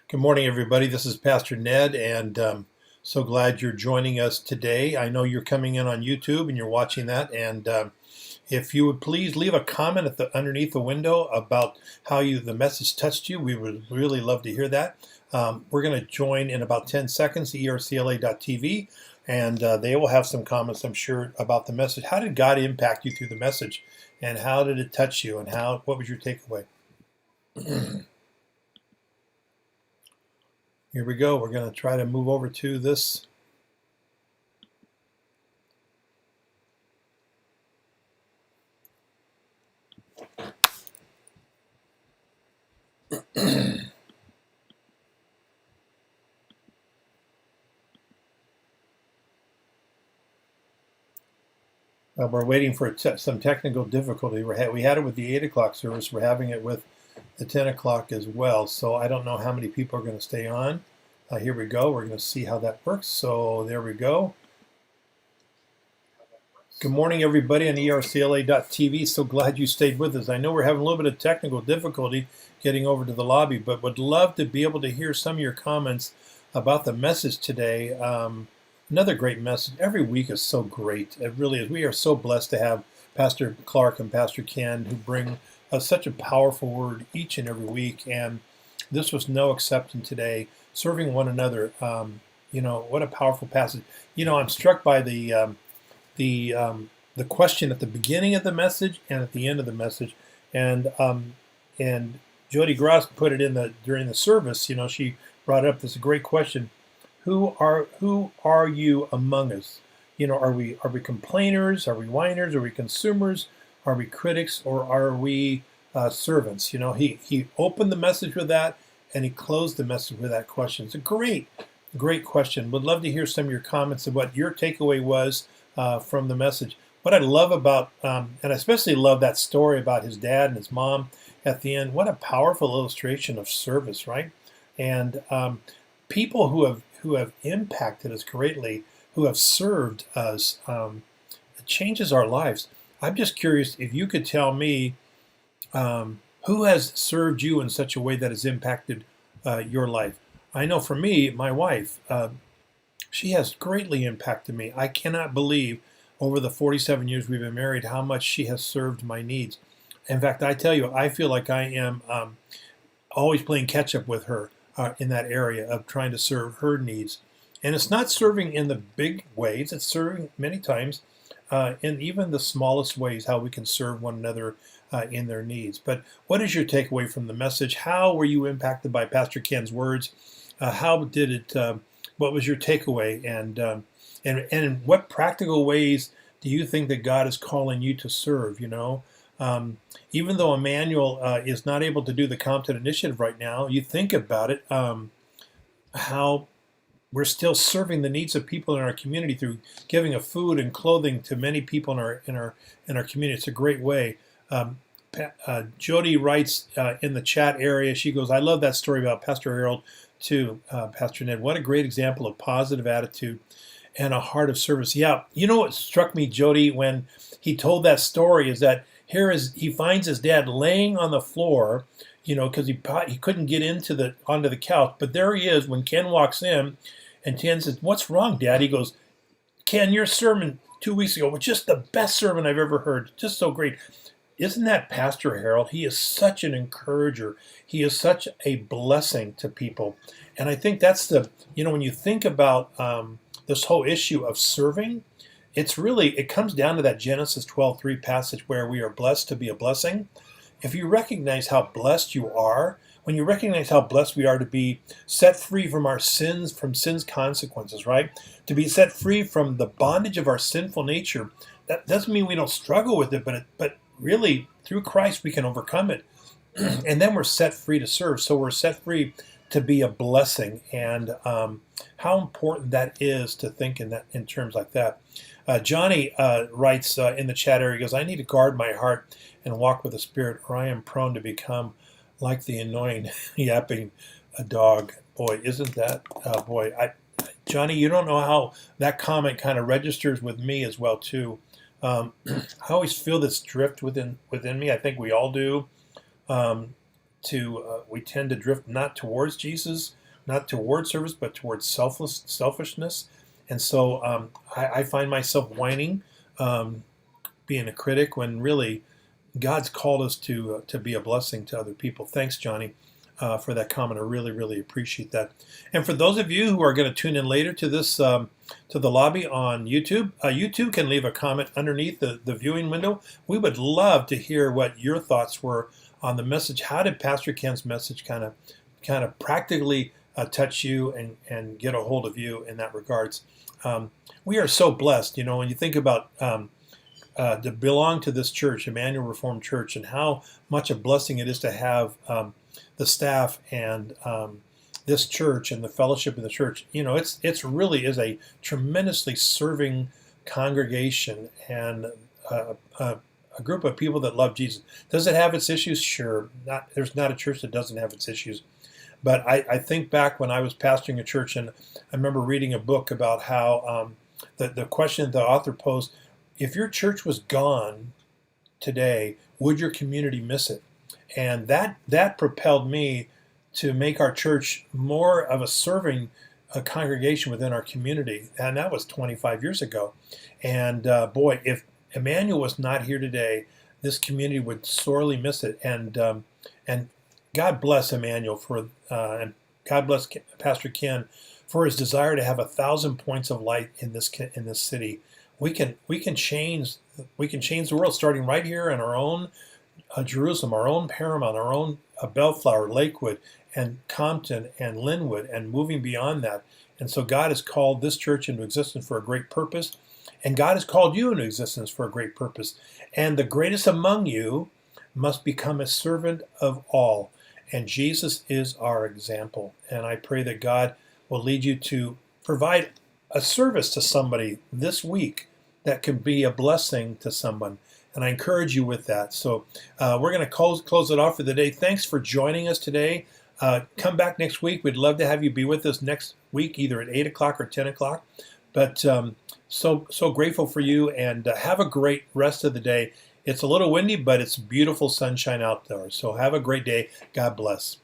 Good morning, everybody. This is Pastor Ned, and so glad you're joining us today. I know you're coming in on YouTube and you're watching that. And if you would please leave a comment underneath the window about how the message touched you, we would really love to hear that. We're going to join in about 10 seconds, ercla.tv, and they will have some comments, I'm sure, about the message. How did God impact you through the message, and how did it touch you, and what was your takeaway? Here we go. We're going to try to move over to this. We're waiting for some technical difficulty. We had it with the 8 o'clock service. We're having it with the 10 o'clock as well. So I don't know how many people are going to stay on. Here we go. We're going to see how that works. So there we go. Good morning, everybody on ercla.tv. So glad you stayed with us. I know we're having a little bit of technical difficulty getting over to the lobby, but would love to be able to hear some of your comments about the message today. Another great message. Every week is so great. It really is. We are so blessed to have Pastor Clark and Pastor Ken who bring us such a powerful word each and every week. And this was no exception today. Serving one another. What a powerful passage. I'm struck by the question at the beginning of the message and at the end of the message, and Jody Gross put it during the service. She brought up this great question: Who are you among us? Are we complainers? Are we whiners? Are we consumers? Are we critics? Or are we servants? He opened the message with that, and he closed the message with that question. It's a great question. Would love to hear some of your comments of what your takeaway was from the message. What I love about, and I especially love that story about his dad and his mom at the end. What a powerful illustration of service, right? And people who have impacted us greatly, who have served us, it changes our lives. I'm just curious if you could tell me who has served you in such a way that has impacted your life. I know for me, my wife, she has greatly impacted me. I cannot believe over the 47 years we've been married how much she has served my needs. In fact, I tell you, I feel like I am always playing catch up with her in that area of trying to serve her needs. And it's not serving in the big ways, it's serving many times in even the smallest ways, how we can serve one another in their needs. But what is your takeaway from the message? How were you impacted by Pastor Ken's words? How did it? What was your takeaway? And in what practical ways do you think that God is calling you to serve? Even though Emmanuel is not able to do the Compton Initiative right now, you think about it, how we're still serving the needs of people in our community through giving of food and clothing to many people in our community. It's a great way. Jody writes in the chat area. She goes, "I love that story about Pastor Harold too, Pastor Ned. What a great example of positive attitude and a heart of service." Yeah, what struck me, Jody, when he told that story is that he finds his dad laying on the floor, because he couldn't get onto the couch, but there he is when Ken walks in, and Ken says, "What's wrong, Dad?" He goes, "Ken, your sermon 2 weeks ago was just the best sermon I've ever heard. Just so great." Isn't that Pastor Harold? He is such an encourager. He is such a blessing to people. And I think that's when you think about this whole issue of serving, it comes down to that Genesis 12:3 passage where we are blessed to be a blessing. If you recognize how blessed you are, when you recognize how blessed we are to be set free from our sins, from sin's consequences, right? To be set free from the bondage of our sinful nature, that doesn't mean we don't struggle with it, but really, through Christ, we can overcome it. And then we're set free to serve. So we're set free to be a blessing. And how important that is to think in terms like that. Johnny writes in the chat area, he goes, "I need to guard my heart and walk with the Spirit, or I am prone to become like the annoying yapping dog." Boy, isn't that, Johnny, you don't know how that comment kind of registers with me as well, too. I always feel this drift within me. I think we all do. we tend to drift not towards Jesus, not towards service, but towards selfishness. And so I find myself whining, being a critic, when really God's called us to be a blessing to other people. Thanks, Johnny, for that comment. I really, really appreciate that. And for those of you who are going to tune in later to this, to the lobby on YouTube, YouTube can leave a comment underneath the viewing window. We would love to hear what your thoughts were on the message. How did Pastor Ken's message kind of practically touch you and get a hold of you in that regards? We are so blessed, when you think about to belong to this church, Emmanuel Reformed Church, and how much a blessing it is to have the staff and this church and the fellowship in the church. It's really is a tremendously serving congregation and a group of people that love Jesus. Does it have its issues? Sure. There's not a church that doesn't have its issues. But I think back when I was pastoring a church, and I remember reading a book about how the question the author posed: if your church was gone today, would your community miss it? And that propelled me to make our church more of a serving congregation within our community. And that was 25 years ago. And boy, if Emmanuel was not here today, this community would sorely miss it. And God bless Emmanuel and God bless Pastor Ken for his desire to have 1,000 points of light in this city. We can change the world, starting right here in our own Jerusalem, our own Paramount, our own Bellflower, Lakewood, and Compton, and Linwood, and moving beyond that. And so God has called this church into existence for a great purpose, and God has called you into existence for a great purpose. And the greatest among you must become a servant of all. And Jesus is our example. And I pray that God will lead you to provide a service to somebody this week that can be a blessing to someone. And I encourage you with that. So we're going to close it off for the day. Thanks for joining us today. Come back next week. We'd love to have you be with us next week, either at 8 o'clock or 10 o'clock. But so grateful for you, and have a great rest of the day. It's a little windy, but it's beautiful sunshine out there. So have a great day. God bless.